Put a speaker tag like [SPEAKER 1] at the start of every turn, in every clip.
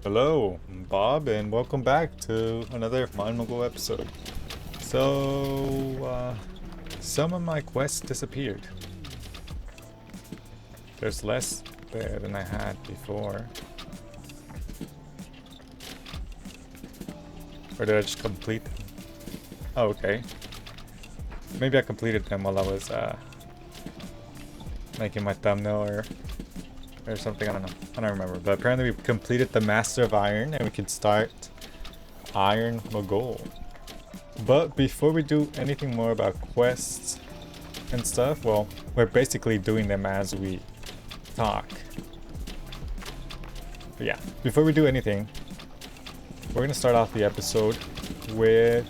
[SPEAKER 1] Hello, I'm Bob, and welcome back to another Mogul episode. Some of my quests disappeared. There's less there than I had before. Or did I just complete them? Oh, okay. Maybe I completed them while I was making my thumbnail or something. I don't know. I don't remember. But apparently we completed the Master of Iron and we can start Iron Mogul. But before we do anything more about quests and stuff, well, we're basically doing them as we talk. But yeah, before we do anything, we're gonna start off the episode with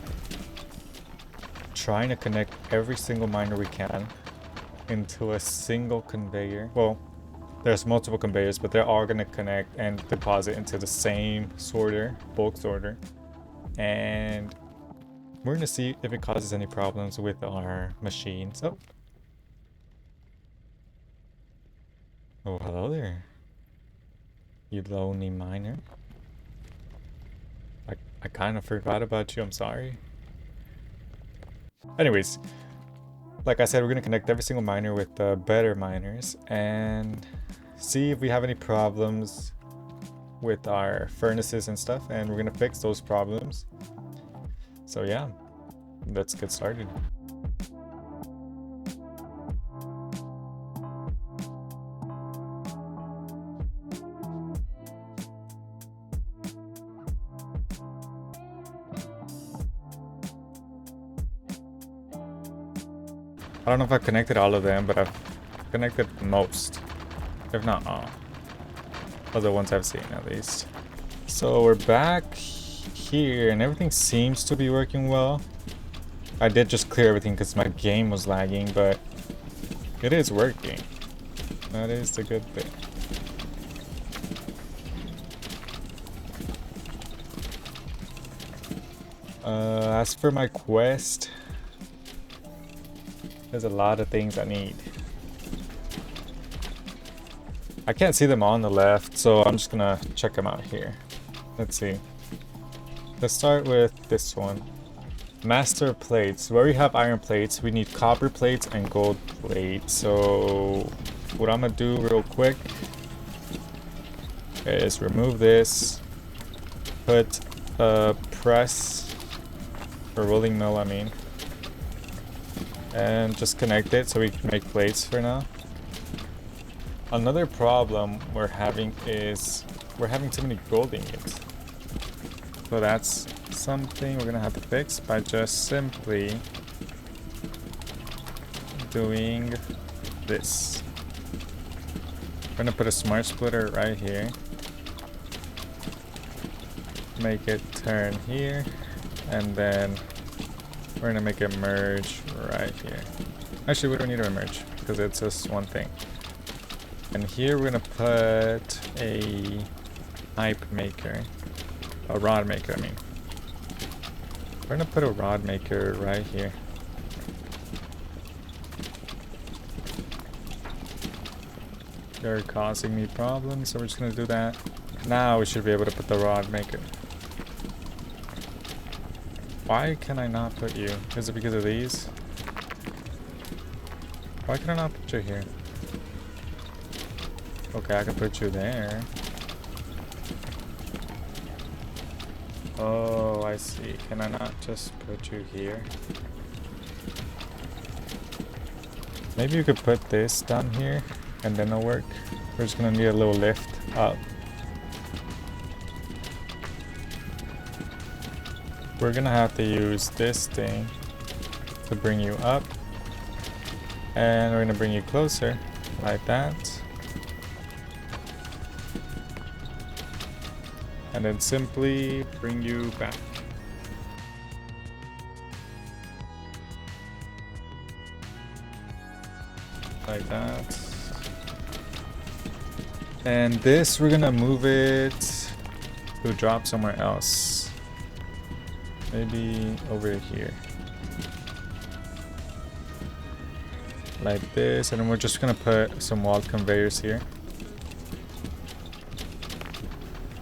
[SPEAKER 1] trying to connect every single miner we can into a single conveyor. Well, there's multiple conveyors, but they're all gonna connect and deposit into the same sorter, bulk sorter. And we're gonna see if it causes any problems with our machines. Oh, hello there, you lonely miner. I kind of forgot about you, I'm sorry. Anyways, like I said, we're gonna connect every single miner with the better miners and see if we have any problems with our furnaces and stuff, and we're gonna fix those problems. So yeah, let's get started. I don't know if I've connected all of them, but I've connected most, if not all, of the ones I've seen at least. So we're back here and everything seems to be working well. I did just clear everything because my game was lagging, but it is working. That is the good thing. As for my quest, there's a lot of things I need. I can't see them on the left, so I'm just gonna check them out here. Let's see. Let's start with this one. Master plates. Where we have iron plates, we need copper plates and gold plates. So what I'm gonna do real quick is remove this, put a press, or rolling mill I mean, and just connect it so we can make plates for now. Another problem we're having is we're having too many gold ingots. So that's something we're gonna have to fix by just simply doing this. We're gonna put a smart splitter right here. Make it turn here, and then we're gonna make it merge right here. Actually, we don't need to merge because it's just one thing. And here we're gonna put a pipe maker, a rod maker I mean. We're gonna put a rod maker right here. They're causing me problems, so we're just gonna do that. Now we should be able to put the rod maker. Why can I not put you? Is it because of these? Why can I not put you here? Okay, I can put you there. Oh, I see. Can I not just put you here? Maybe you could put this down here and then it'll work. We're just gonna need a little lift up. We're gonna have to use this thing to bring you up, and we're gonna bring you closer like that, and then simply bring you back like that. And this we're gonna move it to drop somewhere else. Maybe over here. Like this, and then we're just gonna put some walled conveyors here.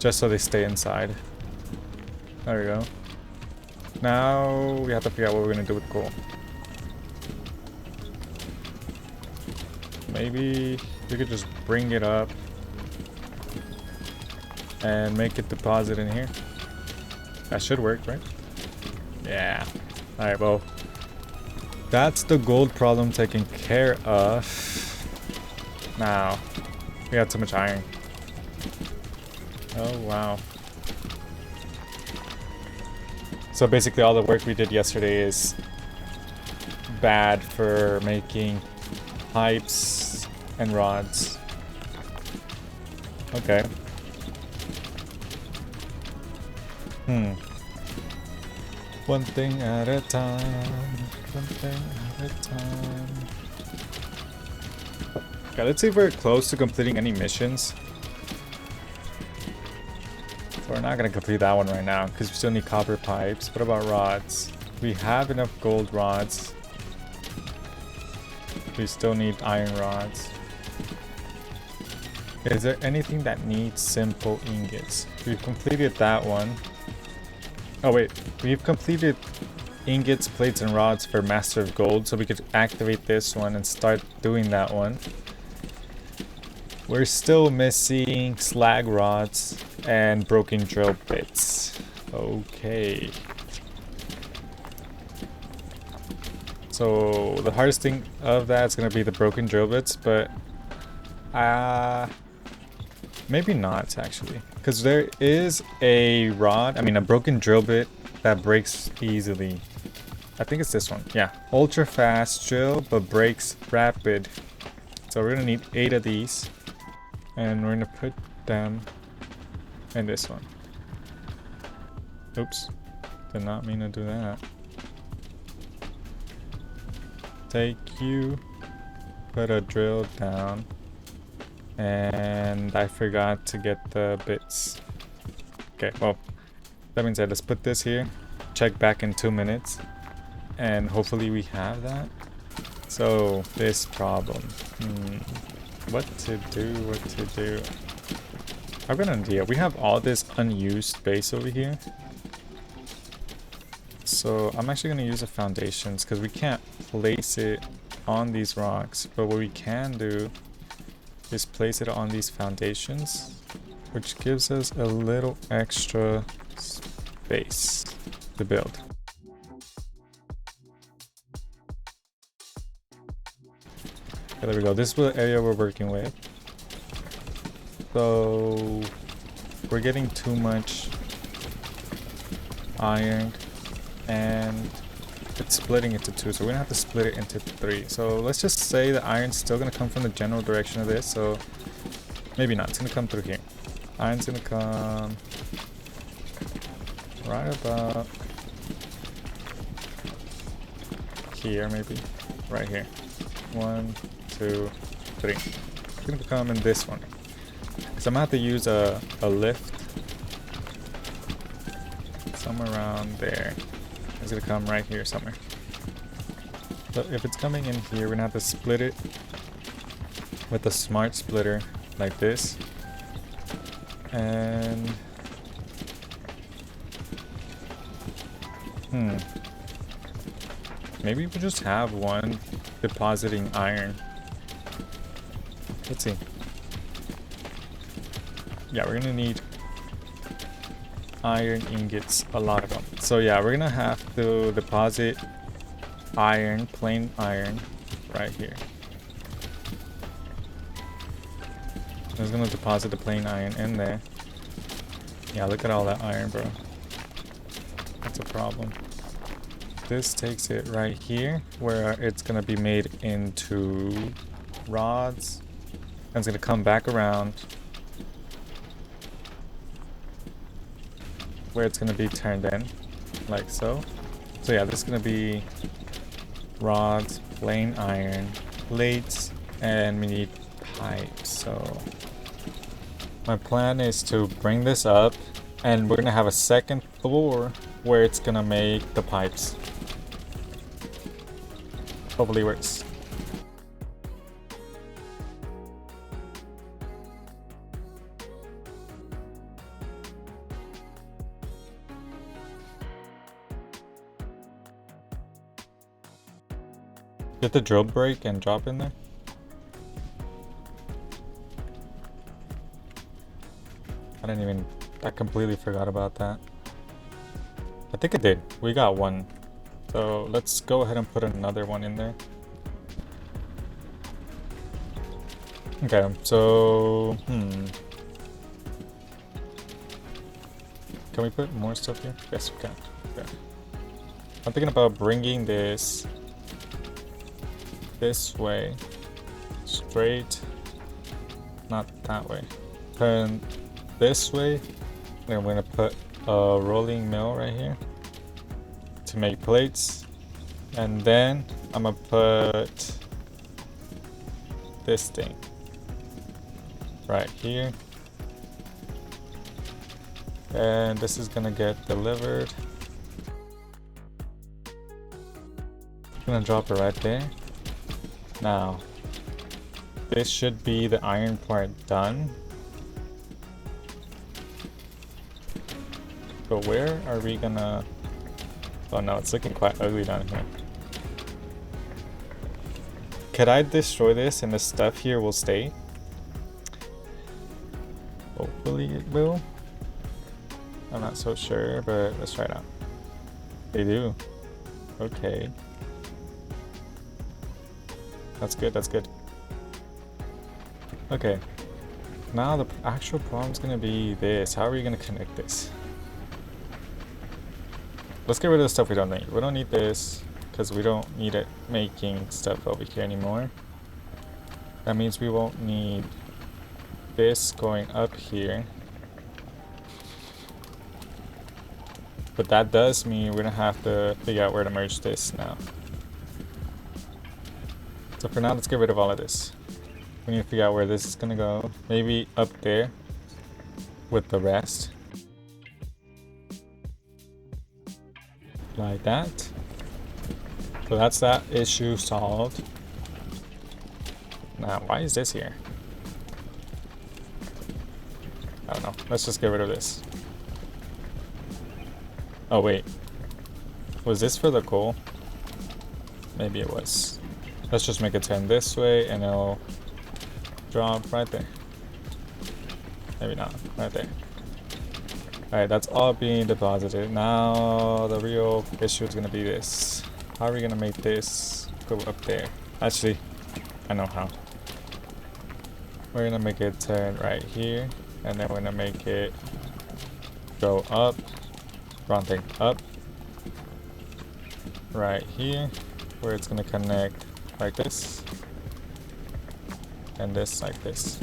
[SPEAKER 1] just so they stay inside. There we go. Now we have to figure out what we're gonna do with coal. Maybe we could just bring it up and make it deposit in here. That should work, right? Yeah. Alright, well, that's the gold problem taken care of. Now, we got too much iron. Oh, wow. So basically all the work we did yesterday is bad for making pipes and rods. Okay. One thing at a time. One thing at a time. Okay, let's see if we're close to completing any missions. So we're not gonna complete that one right now because we still need copper pipes. What about rods? We have enough gold rods. We still need iron rods. Is there anything that needs simple ingots? We've completed that one. Oh wait, we've completed ingots, plates, and rods for Master of Gold, so we could activate this one and start doing that one. We're still missing slag rods and broken drill bits. Okay. So the hardest thing of that is going to be the broken drill bits, but maybe not actually, because there is a rod, a broken drill bit that breaks easily. I think it's this one. Yeah, ultra fast drill but breaks rapid. So we're gonna need 8 of these, and we're gonna put them in this one. Oops, did not mean to do that. Take you, put a drill down. And I forgot to get the bits. Okay, well, that being said, let's put this here, check back in 2 minutes, and hopefully we have that. So, this problem. What to do? I've got an idea. We have all this unused space over here. So, I'm actually going to use the foundations because we can't place it on these rocks. But what we can do is place it on these foundations, which gives us a little extra space to build. Okay, there we go. This is the area we're working with. So we're getting too much iron and it's splitting into 2, so we're gonna have to split it into 3. So let's just say the iron's still gonna come from the general direction of this, so maybe not. It's gonna come through here. Iron's gonna come right about here, maybe right here. 1, 2, 3. It's gonna come in this one, because I'm gonna have to use a lift somewhere around there. It's gonna come right here somewhere. So if it's coming in here, we're gonna have to split it with a smart splitter like this. And maybe we'll just have one depositing iron. Let's see. Yeah, we're gonna need iron ingots, a lot of them. So yeah, we're gonna have to deposit iron, plain iron, right here. I was gonna deposit the plain iron in there. Yeah, look at all that iron, bro. That's a problem. This takes it right here, where it's gonna be made into rods. And it's gonna come back around, where it's gonna be turned in, like so. So yeah, this is gonna be rods, plain iron, plates, and we need pipes. So my plan is to bring this up, and we're gonna have a second floor where it's gonna make the pipes. Hopefully it works. Did the drill break and drop in there? I completely forgot about that. I think it did. We got one. So let's go ahead and put another one in there. Okay, so, can we put more stuff here? Yes, we can. Okay. I'm thinking about bringing this way, straight, not that way. Turn this way, and I'm gonna put a rolling mill right here to make plates, and then I'm gonna put this thing right here, and this is gonna get delivered. I'm gonna drop it right there. Now this should be the iron part done, but where are we gonna... Oh no, it's looking quite ugly down here. Could I destroy this and the stuff here will stay? Hopefully it will. I'm not so sure, but let's try it out. They do. Okay. That's good, that's good. Okay. Now the actual problem is gonna be this. How are we gonna connect this? Let's get rid of the stuff we don't need. We don't need this because we don't need it making stuff over here anymore. That means we won't need this going up here. But that does mean we're gonna have to figure out where to merge this now. So for now, let's get rid of all of this. We need to figure out where this is gonna go. Maybe up there with the rest. Like that. So that's that issue solved. Now, why is this here? I don't know. Let's just get rid of this. Oh, wait. Was this for the coal? Maybe it was. Let's just make it turn this way and it'll drop right there. Maybe not. Right there. Alright, that's all being deposited. Now the real issue is gonna be this. How are we gonna make this go up there? Actually, I know how. We're gonna make it turn right here, and then we're gonna make it go up. Wrong thing. Up. Right here, where it's gonna connect like this. And this like this.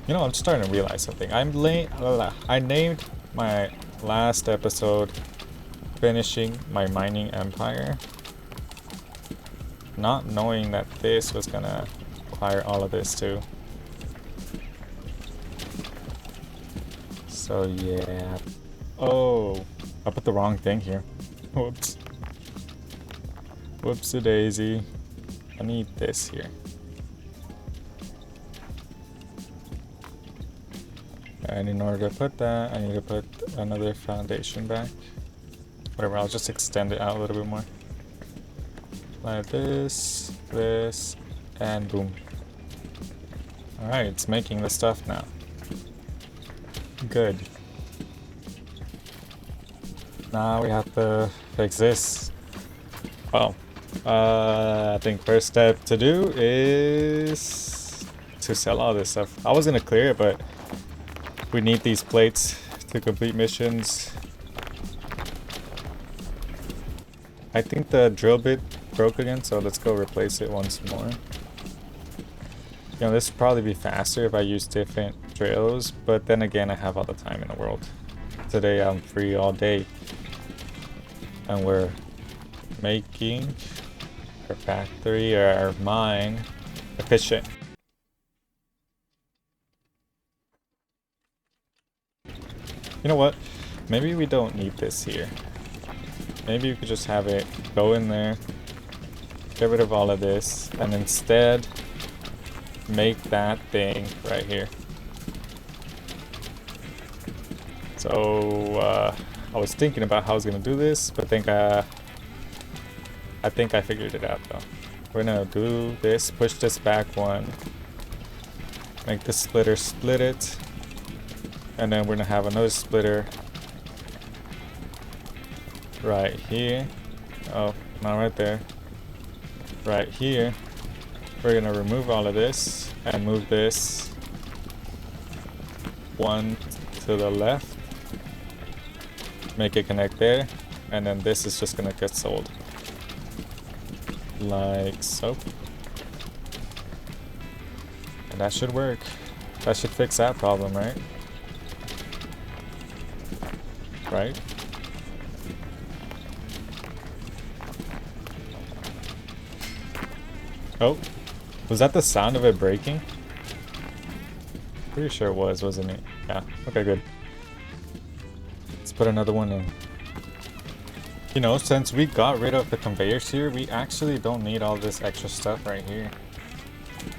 [SPEAKER 1] You know, I'm starting to realize something. I named my last episode finishing my mining empire, not knowing that this was gonna require all of this too. So yeah. Oh, I put the wrong thing here. Whoops. Whoopsie daisy. I need this here. And in order to put that, I need to put another foundation back. Whatever, I'll just extend it out a little bit more. Like this, this, and boom. Alright, it's making the stuff now. Good. Now we have to fix this. Well, I think first step to do is to sell all this stuff. I was gonna clear it, but we need these plates to complete missions. I think the drill bit broke again, so let's go replace it once more. You know, this would probably be faster if I use different drills, but then again, I have all the time in the world. Today I'm free all day. And we're making our factory or our mine efficient. You know what? Maybe we don't need this here. Maybe we could just have it go in there, get rid of all of this, and instead make that thing right here. So I was thinking about how I was gonna do this, but I think I figured it out though. we're gonna do this, push this back one, make the splitter split it, and then we're gonna have another splitter right here. Oh, not right there. Right here. We're gonna remove all of this and move this one to the left. Make it connect there, and then this is just gonna get sold. Like so. And that should work. That should fix that problem, right? Right? Oh, was that the sound of it breaking? Pretty sure it was, wasn't it? Yeah, okay, good. Let's put another one in. You know, since we got rid of the conveyors here, we actually don't need all this extra stuff right here.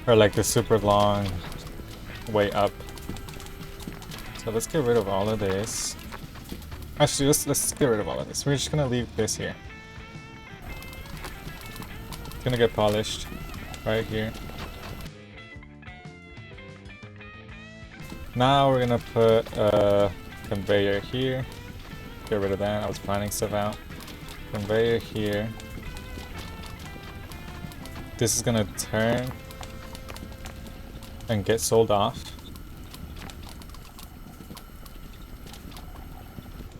[SPEAKER 1] Or like the super long way up. So let's get rid of all of this. Actually, let's get rid of all of this. We're just gonna leave this here. It's gonna get polished right here. Now we're gonna put a conveyor here. Get rid of that. I was planning stuff out. Conveyor here. This is gonna turn and get sold off.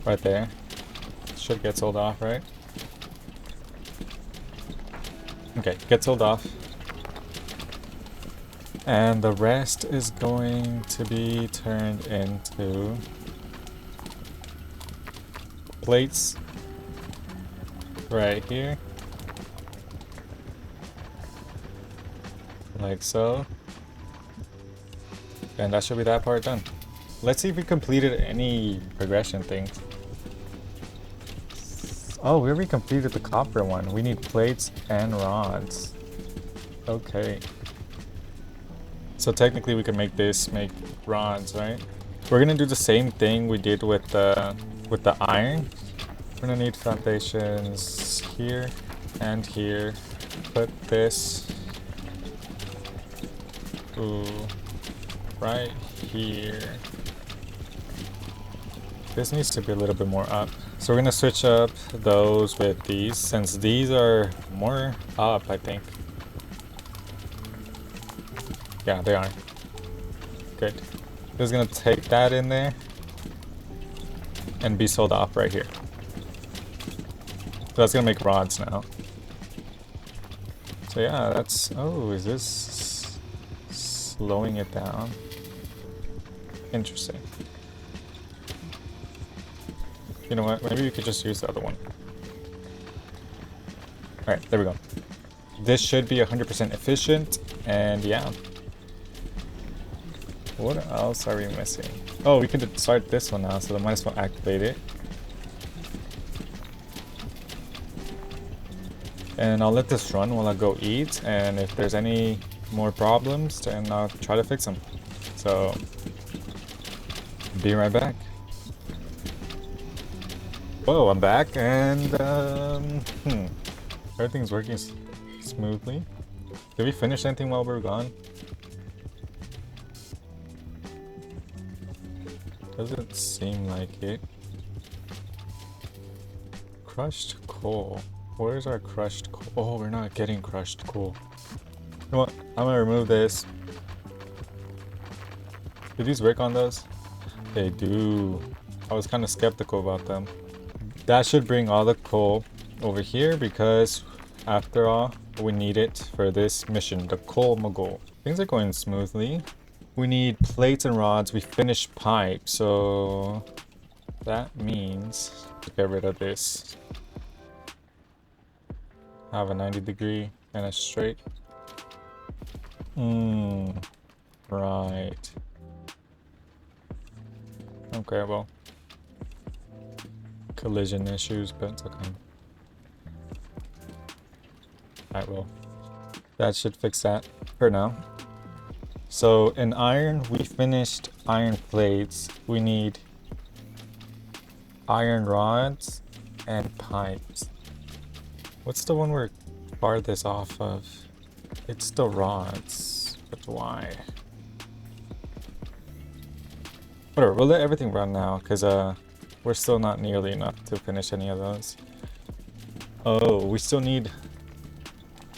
[SPEAKER 1] Right there. Should get sold off, right? Okay, get sold off. And the rest is going to be turned into plates right here. Like so. And that should be that part done. Let's see if we completed any progression things. Oh, we already completed the copper one. We need plates and rods. Okay. So technically we can make rods, right? We're gonna do the same thing we did with the iron. We're gonna need foundations here and here. Put this right here. This needs to be a little bit more up. So we're gonna switch up those with these, since these are more up, I think. Yeah, they are. Good. Just gonna take that in there and be sold off right here. So that's gonna make rods now. So yeah, that's... Oh, is this slowing it down? Interesting. You know what? Maybe we could just use the other one. Alright, there we go. This should be 100% efficient, and yeah. What else are we missing? Oh, we could start this one now, so I might as well activate it. And I'll let this run while I go eat, and if there's any more problems, then I'll try to fix them. So, be right back. Whoa, I'm back, and everything's working smoothly. Did we finish anything while we were gone? Doesn't seem like it. Crushed coal. Where's our crushed coal? Oh, we're not getting crushed coal. You know what? I'm gonna remove this. Do these work on those? They do. I was kind of skeptical about them. That should bring all the coal over here because, after all, we need it for this mission, the coal Mogul. Things are going smoothly. We need plates and rods. We finished pipe, so that means to get rid of this. Have a 90-degree and a straight. Right. Okay, well. Collision issues, but it's okay. Alright, well. That should fix that for now. So in iron, we finished iron plates. We need iron rods and pipes. What's the one we're farthest off of? It's the rods, but why? Whatever, we'll let everything run now, because we're still not nearly enough to finish any of those. Oh, we still need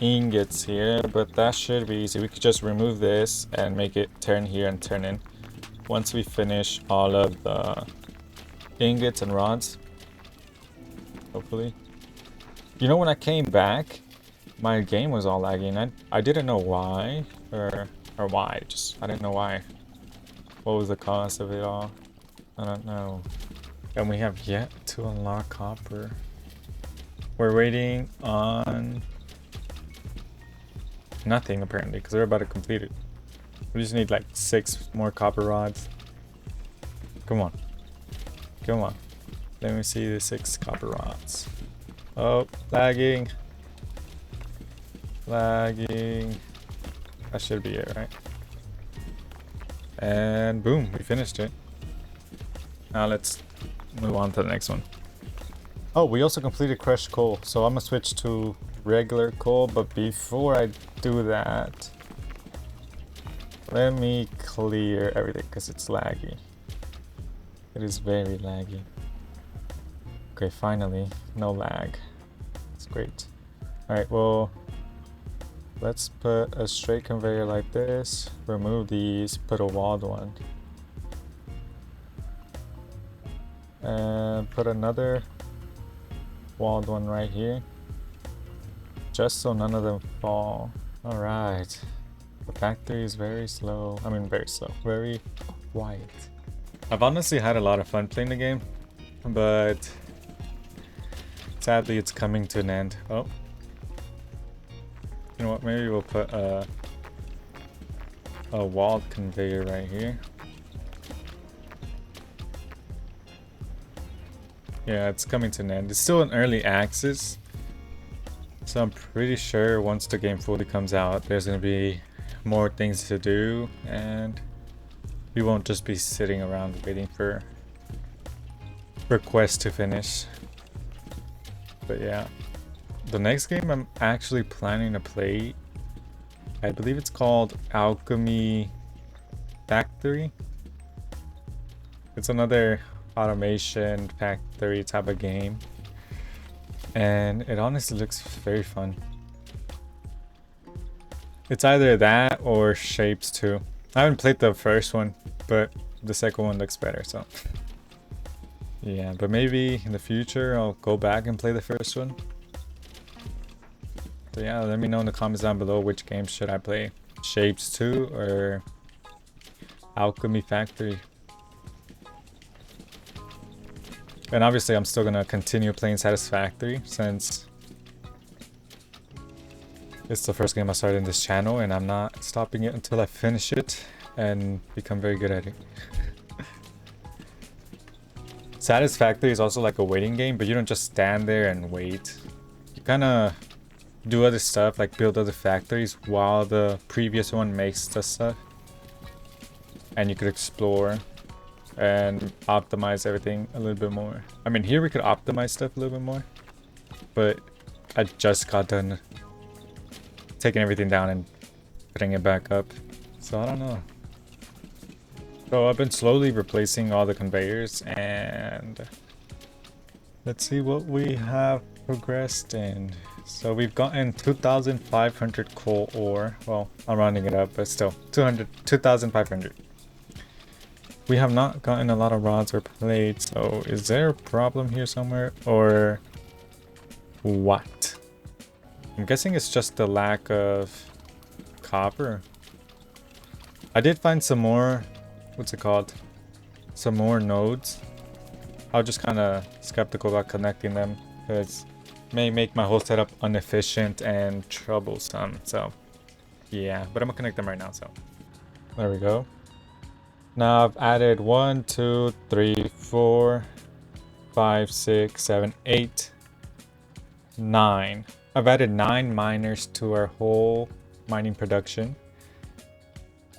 [SPEAKER 1] ingots here, but that should be easy. We could just remove this and make it turn here and turn in. Once we finish all of the ingots and rods, hopefully. You know, when I came back, my game was all laggy, and I didn't know why, or why, just, I didn't know why. What was the cause of it all? I don't know. And we have yet to unlock copper. We're waiting on nothing apparently, because we're about to complete it. We just need like 6 more copper rods. Come on. Come on. Let me see the 6 copper rods. Oh, lagging. Lagging. That should be it, right? And boom, we finished it. Now let's move on to the next one. Oh, we also completed crushed coal, so I'm gonna switch to regular coal, but before I do that, let me clear everything because it's laggy. It is very laggy. Okay, finally, no lag. It's great. Alright, well, let's put a straight conveyor like this, remove these, put a walled one. And put another walled one right here. Just so none of them fall. Alright. The factory is very slow. I mean, very slow. Very quiet. I've honestly had a lot of fun playing the game, but sadly it's coming to an end. Oh. You know what? Maybe we'll put a walled conveyor right here. Yeah, it's coming to an end. It's still in early access, so I'm pretty sure once the game fully comes out, there's going to be more things to do, and we won't just be sitting around waiting for quests to finish. But yeah, the next game I'm actually planning to play, I believe it's called Alchemy Factory. It's another automation factory type of game, and it honestly looks very fun. It's either that or Shapes 2. I haven't played the first one, but the second one looks better, so yeah. But maybe in the future I'll go back and play the first one. So yeah, let me know in the comments down below which game should I play, Shapes 2 or Alchemy Factory. And obviously I'm still gonna continue playing Satisfactory since it's the first game I started in this channel, and I'm not stopping it until I finish it and become very good at it. Satisfactory is also like a waiting game, but you don't just stand there and wait. You kind of do other stuff, like build other factories while the previous one makes the stuff. And you could explore and optimize everything a little bit more. I mean, here we could optimize stuff a little bit more, but I just got done taking everything down and putting it back up, so I don't know. So I've been slowly replacing all the conveyors, and let's see what we have progressed in. So we've gotten 2,500 coal ore. Well, I'm rounding it up, but still 2,500. We have not gotten a lot of rods or plates, so is there a problem here somewhere, or what? I'm guessing it's just the lack of copper. I did find some more, what's it called? Some more nodes. I was just kind of skeptical about connecting them, because it may make my whole setup inefficient and troublesome, so yeah. But I'm gonna connect them right now, so there we go. Now I've added 1, 2, 3, 4, 5, 6, 7, 8, 9. I've added 9 miners to our whole mining production.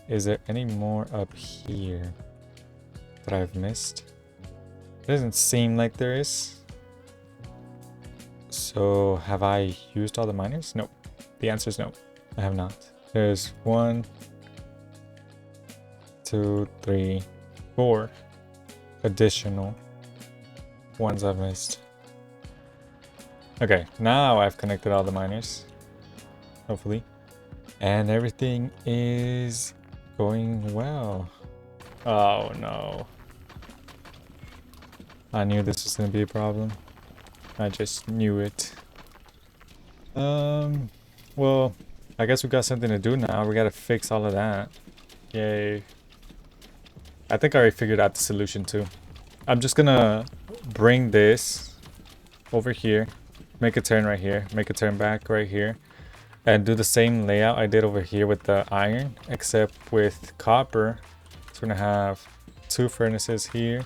[SPEAKER 1] Is there any more up here that I've missed? It doesn't seem like there is. So have I used all the miners? Nope. The answer is no. I have not. There's 1, 2, 3, 4 additional ones I've missed. Okay, now I've connected all the miners, hopefully, and everything is going well. Oh no. I knew this was gonna be a problem. I just knew it. Well, I guess we got something to do now. We gotta fix all of that. Yay. I think I already figured out the solution too. I'm just gonna bring this over here, make a turn right here, make a turn back right here, and do the same layout I did over here with the iron, except with copper. So we're gonna have 2 furnaces here,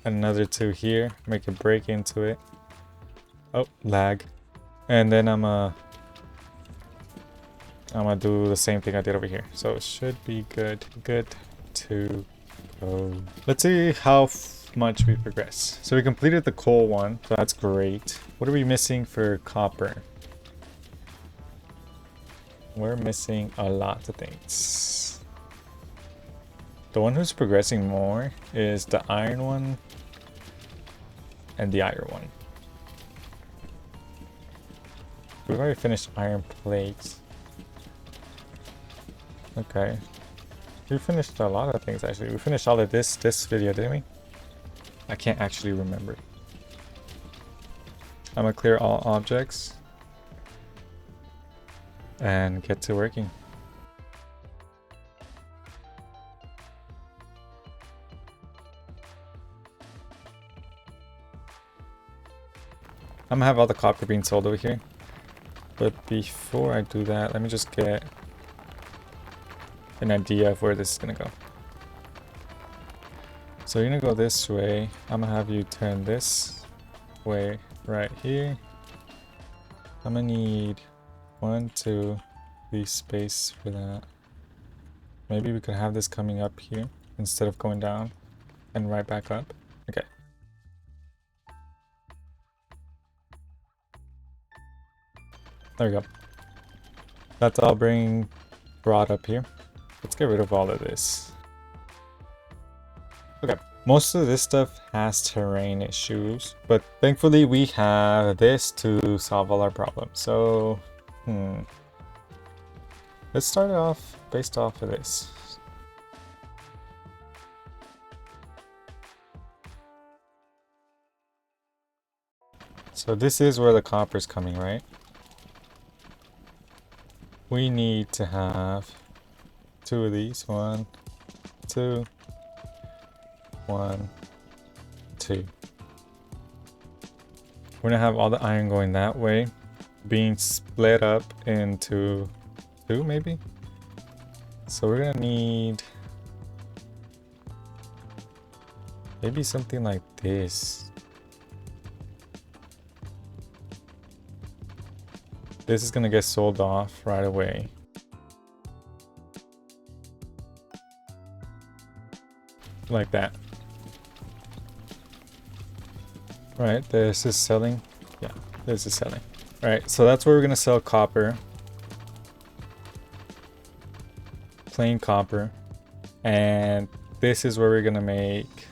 [SPEAKER 1] and another 2 here, make a break into it. Oh, lag. And then I'm gonna do the same thing I did over here. So it should be good to go. Let's see how much we progress. So we completed the coal one, so that's great. What are we missing for copper? We're missing a lot of things. The one who's progressing more is the iron one and the iron one. We've already finished iron plates. Okay. We finished a lot of things actually. We finished all of this video, didn't we? I can't actually remember. I'm gonna clear all objects and get to working. I'm gonna have all the copper being sold over here. But before I do that, let me just get an idea of where this is gonna go. So you're gonna go this way. I'm gonna have you turn this way right here. I'm gonna need 1, 2, 3 space for that. Maybe we could have this coming up here instead of going down and right back up. Okay. There we go. That's all brought up here. Let's get rid of all of this. Okay, most of this stuff has terrain issues, but thankfully we have this to solve all our problems. So, let's start it off based off of this. So this is where the copper's coming, right? We need to have 2 of these. 1, 2, 1, 2. We're gonna have all the iron going that way, being split up into 2 maybe. So we're gonna need maybe something like this. This is gonna get sold off right away. Like that. Right, this is selling. Yeah, this is selling. Alright, so that's where we're gonna sell copper. Plain copper. And this is where we're gonna make...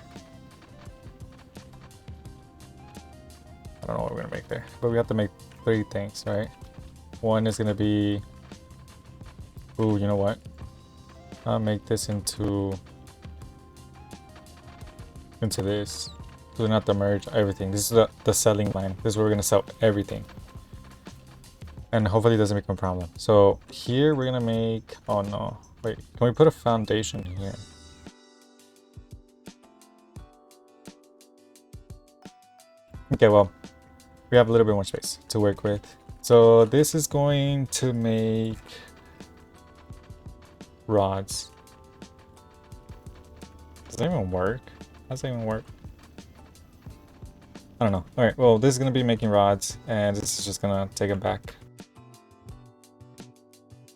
[SPEAKER 1] I don't know what we're gonna make there. But we have to make 3 things, right? One is gonna be... Ooh, you know what? I'll make this into this. Do not to merge everything. This is the selling line. This is where we're gonna sell everything. And hopefully it doesn't become a problem. So here we're gonna make... Oh no. Wait, can we put a foundation here? Okay, well, we have a little bit more space to work with. So this is going to make rods. Does that even work? How does that even work? I don't know. Alright, well, this is going to be making rods, and this is just going to take it back.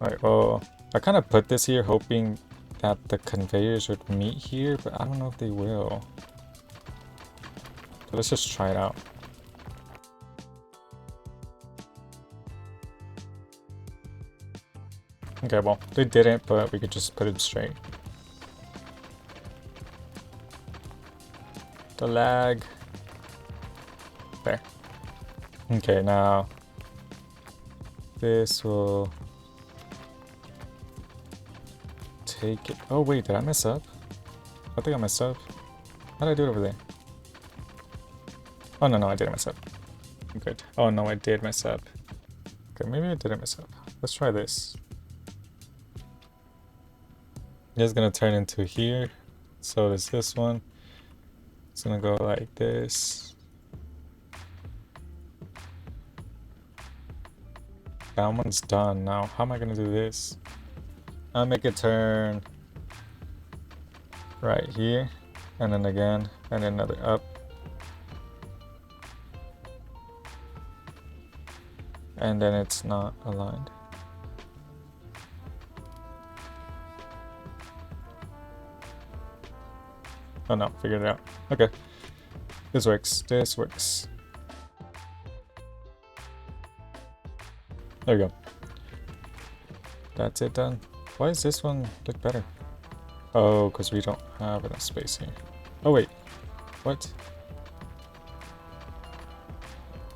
[SPEAKER 1] Alright, well, I kind of put this here hoping that the conveyors would meet here, but I don't know if they will. So let's just try it out. Okay, well, they didn't, but we could just put it straight. The lag. There. Okay, now this will take it. Oh wait, did I mess up? I think I messed up. How did I do it over there? Oh no, I didn't mess up. I'm good. Oh no, I did mess up. Okay, maybe I didn't mess up. Let's try this. It's gonna turn into here. So there's this one. It's gonna go like this. That one's done. Now, how am I gonna do this? I'll make it turn right here, and then again, and then another up. And then it's not aligned. Oh no, figured it out. Okay. This works. This works. There we go. That's it done. Why does this one look better? Oh, because we don't have enough space here. Oh wait. What?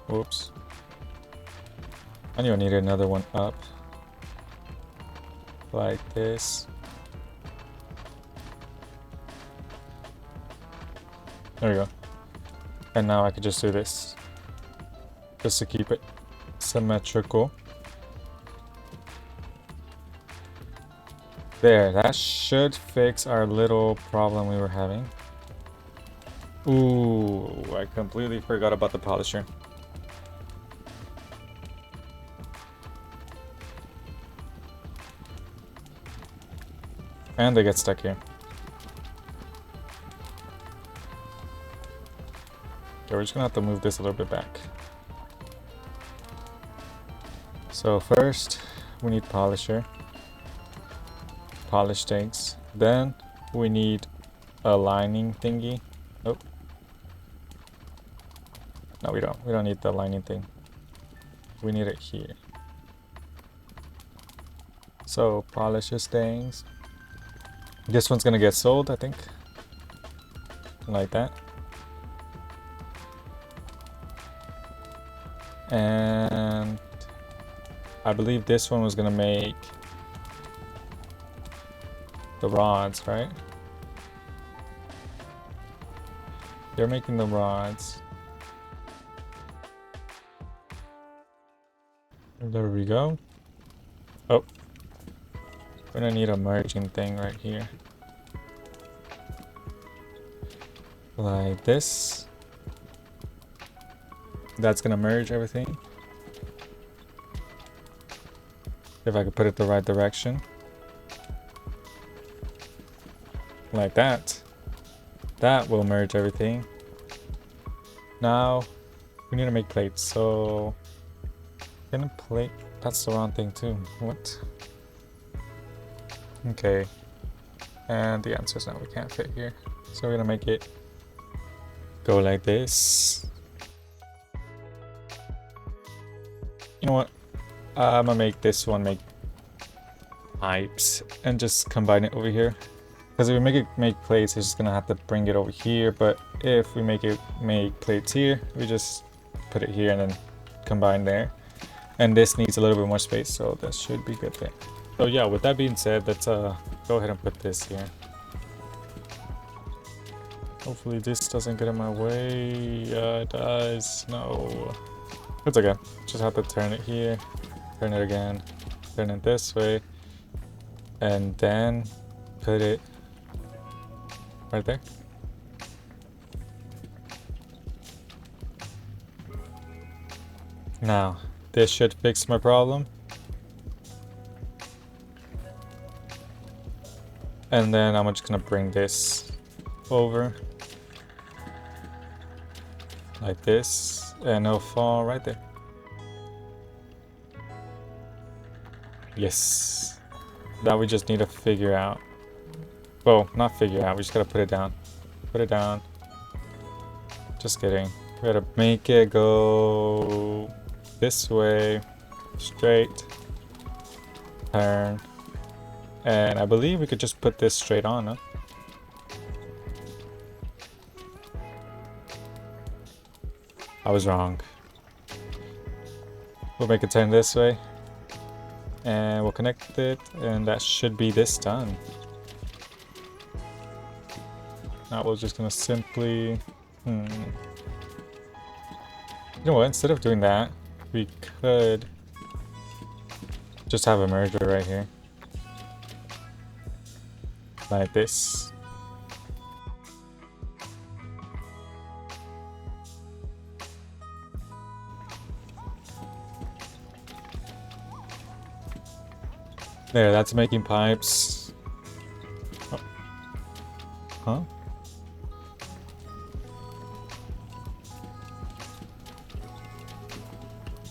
[SPEAKER 1] Whoops. I knew I needed another one up. Like this. There we go. And now I could just do this. Just to keep it symmetrical. There, that should fix our little problem we were having. Ooh, I completely forgot about the polisher. And they get stuck here. Okay, we're just gonna have to move this a little bit back. So first, we need polisher. Polish things. Then we need a lining thingy. Nope. No, we don't. We don't need the lining thing. We need it here. So polishes things. This one's gonna get sold, I think. Like that. And I believe this one was gonna make the rods, right? They're making the rods. There we go. Oh. We're gonna need a merging thing right here. Like this. That's gonna merge everything. If I could put it the right direction. Like that. That will merge everything. Now we need to make plates. So can a plate? That's the wrong thing too. What? Okay. And the answer is no, we can't fit here. So we're gonna make it go like this. You know what? I'm gonna make this one make pipes and just combine it over here. Because if we make plates, it's just gonna have to bring it over here. But if we make plates here, we just put it here and then combine there. And this needs a little bit more space, so that should be good there. So yeah, with that being said, let's go ahead and put this here. Hopefully this doesn't get in my way. It does. No. It's okay. Just have to turn it here, turn it again, turn it this way, and then put it right there. Now, this should fix my problem. And then I'm just gonna bring this over like this, and it'll fall right there. Yes. Now we just need to figure out. Well, not figure out, we just gotta put it down. Put it down. Just kidding. We gotta make it go this way, straight, turn, And I believe we could just put this straight on, huh? I was wrong. We'll make it turn this way. And we'll connect it, and that should be this done. Now we're just gonna simply... You know what, instead of doing that, we could just have a merger right here. Like this. There, that's making pipes. Oh. Huh?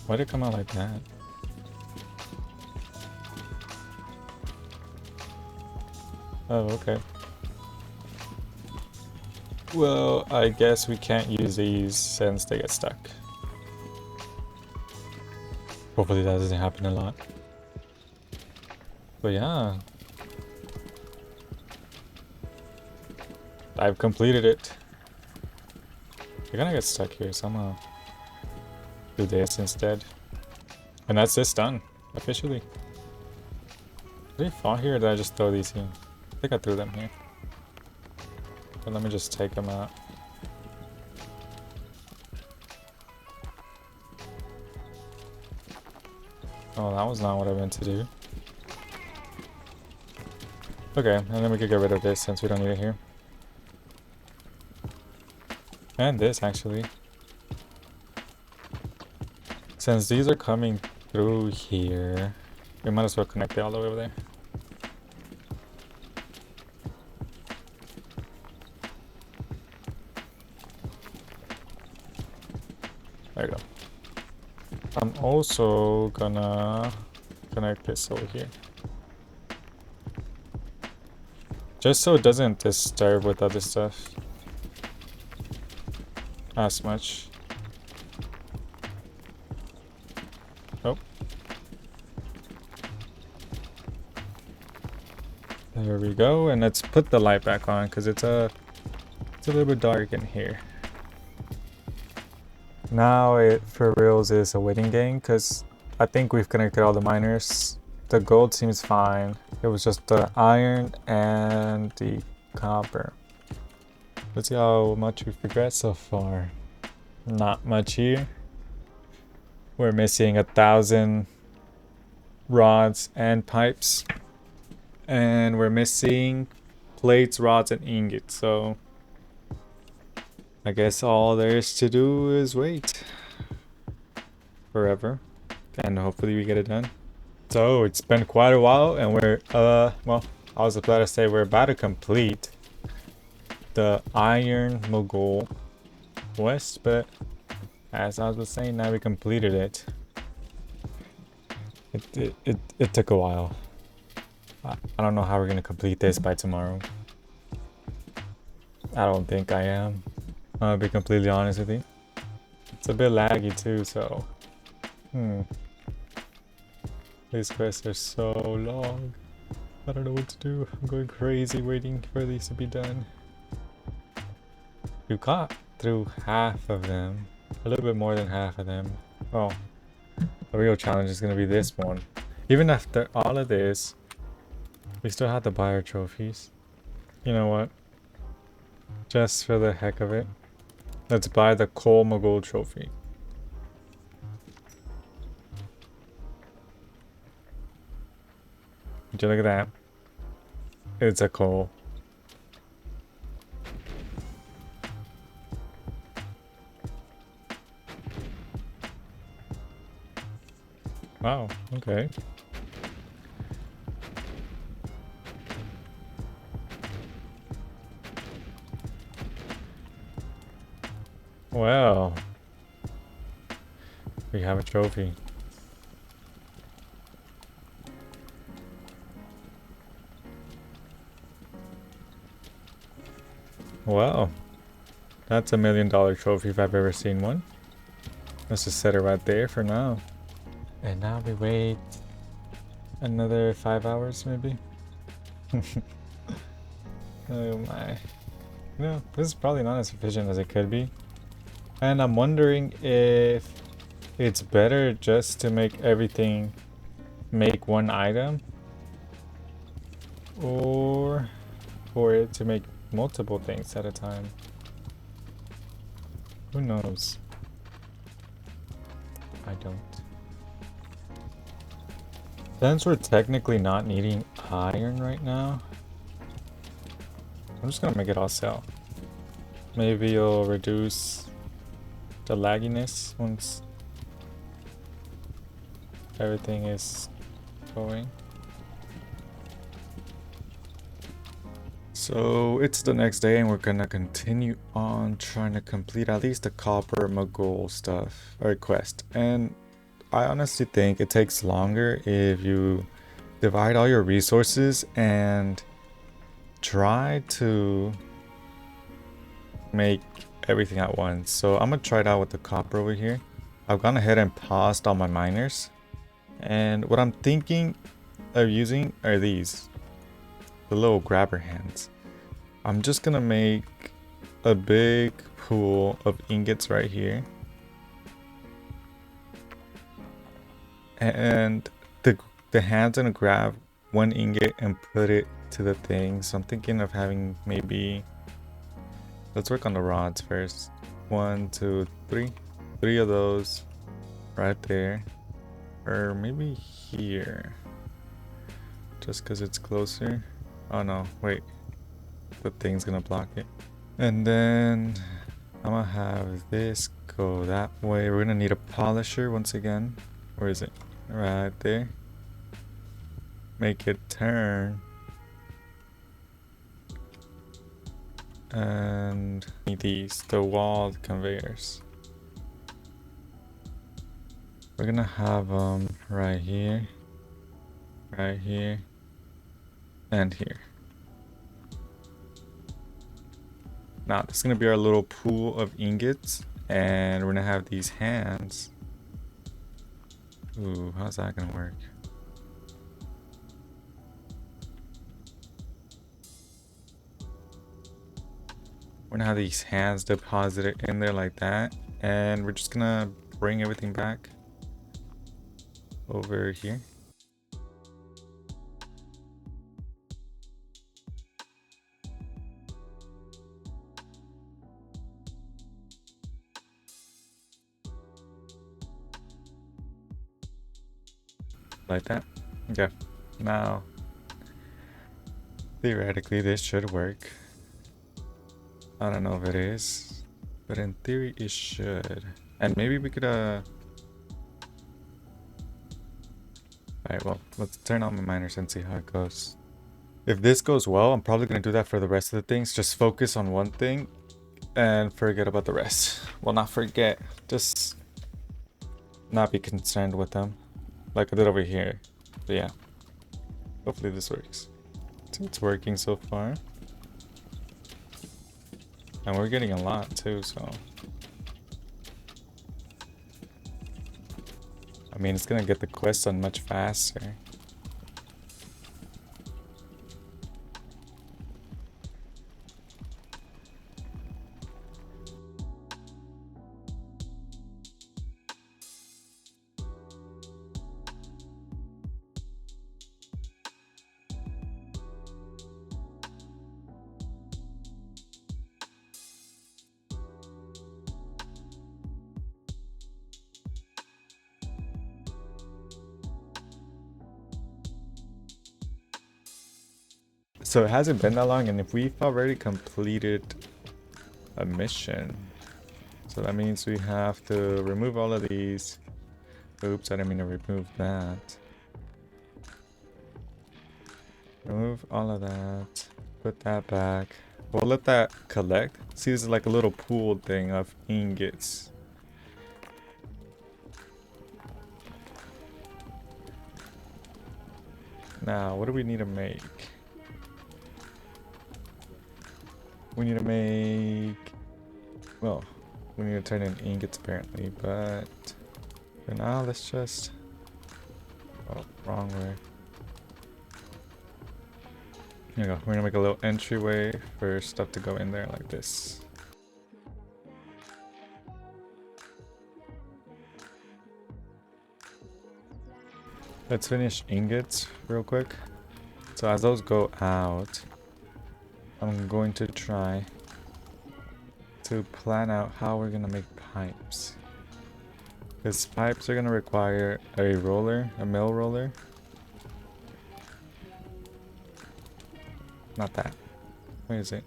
[SPEAKER 1] Why'd it come out like that? Oh, okay. Well, I guess we can't use these since they get stuck. Hopefully that doesn't happen a lot. But yeah. I've completed it. You're gonna get stuck here, so I'm gonna do this instead. And that's this done, officially. Did they fall here or did I just throw these in? I think I threw them here. But let me just take them out. Oh, that was not what I meant to do. Okay, and then we could get rid of this since we don't need it here. And this, actually. Since these are coming through here, we might as well connect it all the way over there. There you go. I'm also gonna connect this over here. Just so it doesn't disturb with other stuff as much. Oh. There we go, and let's put the light back on because it's a little bit dark in here. Now it for reals is a waiting game because I think we've connected all the miners. The gold seems fine. It was just the iron and the copper. Let's see how much we've progressed so far. Not much here. We're missing 1,000 rods and pipes. And we're missing plates, rods, and ingots. So I guess all there is to do is wait forever. And hopefully we get it done. So it's been quite a while and we're, well, I was about to say we're about to complete the Iron Mogul West, but as I was saying, now we completed it. It took a while. I don't know how we're gonna complete this by tomorrow. I don't think I am. I'll be completely honest with you. It's a bit laggy too, so these quests are so long. I don't know what to do. I'm going crazy waiting for these to be done. We got through half of them. A little bit more than half of them. Oh, the real challenge is going to be this one. Even after all of this, we still have to buy our trophies. You know what? Just for the heck of it, let's buy the Coal Mogul trophy. Would you look at that? It's a coal. Wow, okay. Well, we have a trophy. Wow, that's $1 million trophy if I've ever seen one. Let's just set it right there for now. And now we wait another 5 hours maybe. Oh my. You know, this is probably not as efficient as it could be. And I'm wondering if it's better just to make everything make one item, or for it to make multiple things at a time. Who knows? I don't. Since we're technically not needing iron right now, I'm just gonna make it all cell. Maybe it'll reduce the lagginess once everything is going. So it's the next day and we're gonna continue on trying to complete at least the copper Mogul stuff or quest. And I honestly think it takes longer if you divide all your resources and try to make everything at once. So I'm gonna try it out with the copper over here. I've gone ahead and paused all my miners. And what I'm thinking of using are these. The little grabber hands. I'm just gonna make a big pool of ingots right here. And the hand's gonna grab one ingot and put it to the thing. So I'm thinking of having maybe, let's work on the rods first. 1, 2, 3. 3 of those right there. Or maybe here. Just because it's closer. Oh no, wait. The thing's gonna block it. And then I'm gonna have this go that way. We're gonna need a polisher once again. Where is it? Right there. Make it turn. And need these, the walled conveyors. We're gonna have them right here, and here. Now this is gonna be our little pool of ingots, and we're gonna have these hands. Ooh, how's that gonna work? We're gonna have these hands deposited in there like that, and we're just gonna bring everything back over here. Like that. Okay. Now, theoretically, this should work. I don't know if it is, but in theory, it should. And maybe we could, Alright, well, let's turn on my miners and see how it goes. If this goes well, I'm probably gonna do that for the rest of the things. Just focus on one thing and forget about the rest. Well, not forget, just not be concerned with them. Like I did over here. But yeah, hopefully this works. It's working so far. And we're getting a lot too, so. I mean, it's gonna get the quest done much faster. So it hasn't been that long, and if we've already completed a mission, so that means we have to remove all of these. Oops, I didn't mean to remove that. Remove all of that. Put that back. We'll let that collect. See, this is like a little pool thing of ingots. Now, what do we need to make? We need to make... Well, we need to turn in ingots apparently, but... For now, let's just... Oh, wrong way. Here you go. We're gonna make a little entryway for stuff to go in there like this. Let's finish ingots real quick. So as those go out, I'm going to try to plan out how we're gonna make pipes. Because pipes are gonna require a roller, a mill roller. Not that. Where is it?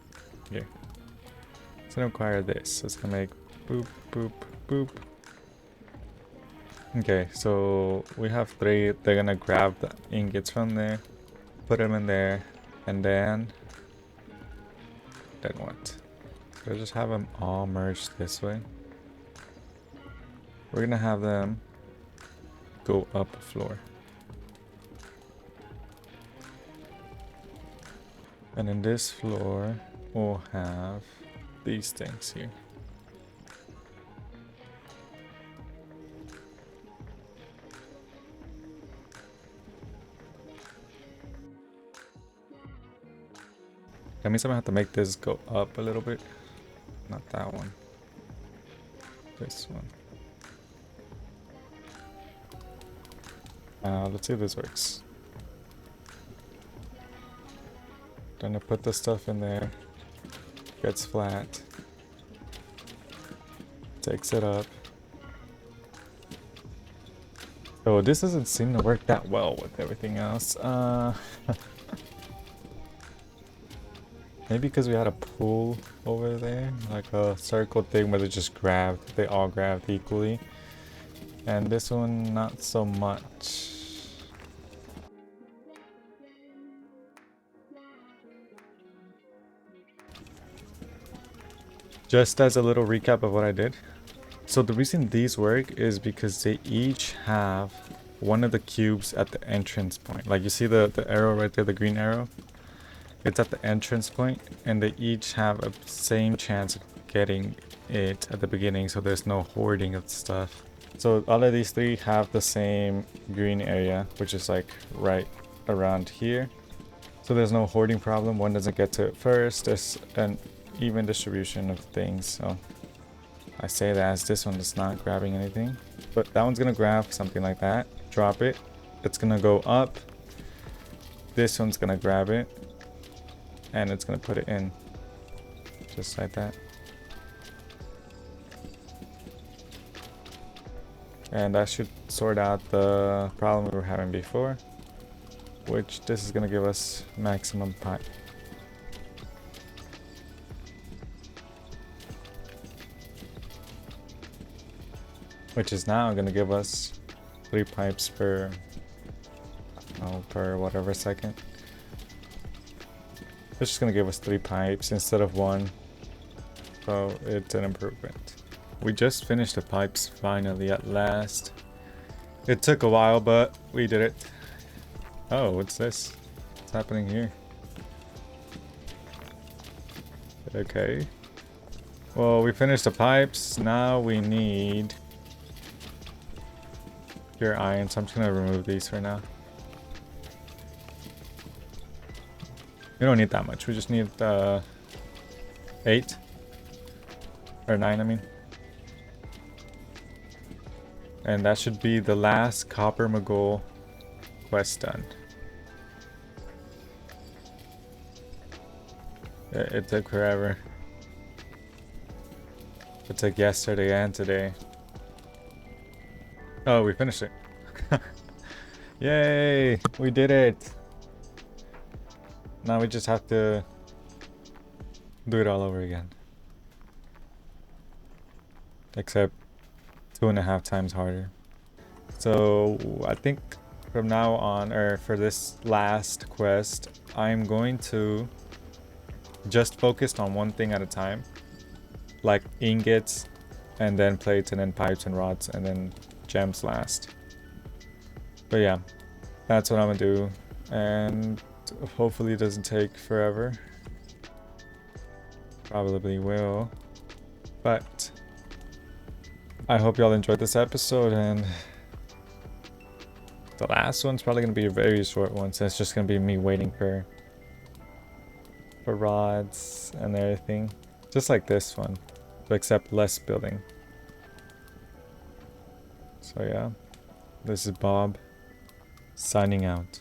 [SPEAKER 1] Here. It's gonna require this. So it's gonna make boop, boop, boop. Okay, so we have 3. They're gonna grab the ingots from there, put them in there, and then what? So just have them all merged this way. We're gonna have them go up a floor. And in this floor, we'll have these things here. That means I'm gonna have to make this go up a little bit. Not that one. This one. Let's see if this works. Gonna put the stuff in there. Gets flat. Takes it up. So this doesn't seem to work that well with everything else. Maybe because we had a pool over there, like a circle thing where they all grabbed equally. And this one, not so much. Just as a little recap of what I did. So the reason these work is because they each have one of the cubes at the entrance point. Like you see the arrow right there, the green arrow? It's at the entrance point, and they each have a same chance of getting it at the beginning, so there's no hoarding of stuff. So all of these 3 have the same green area, which is like right around here. So there's no hoarding problem. One doesn't get to it first. There's an even distribution of things. So I say that as this one is not grabbing anything, but that one's gonna grab something like that, drop it. It's gonna go up. This one's gonna grab it. And it's gonna put it in just like that. And that should sort out the problem we were having before, which this is gonna give us maximum pipe. Which is now gonna give us 3 pipes per whatever second. It's just gonna give us 3 pipes instead of 1. So it's an improvement. We just finished the pipes finally at last. It took a while, but we did it. Oh, what's this? What's happening here? Okay. Well, we finished the pipes. Now we need pure iron, so I'm just gonna remove these for now. We don't need that much. We just need 8 or 9, I mean. And that should be the last copper Mogul quest done. It took forever. It took yesterday and today. Oh, we finished it. Yay! We did it! Now we just have to do it all over again. Except 2.5 times harder. So I think from now on, or for this last quest, I'm going to just focus on one thing at a time. Like ingots, and then plates, and then pipes and rods, and then gems last. But yeah, that's what I'm gonna do. And hopefully it doesn't take forever. Probably will. But I hope y'all enjoyed this episode, and the last one's probably going to be a very short one, so it's just going to be me waiting for for rods and everything. Just like this one, but except less building. So yeah, this is Bob signing out.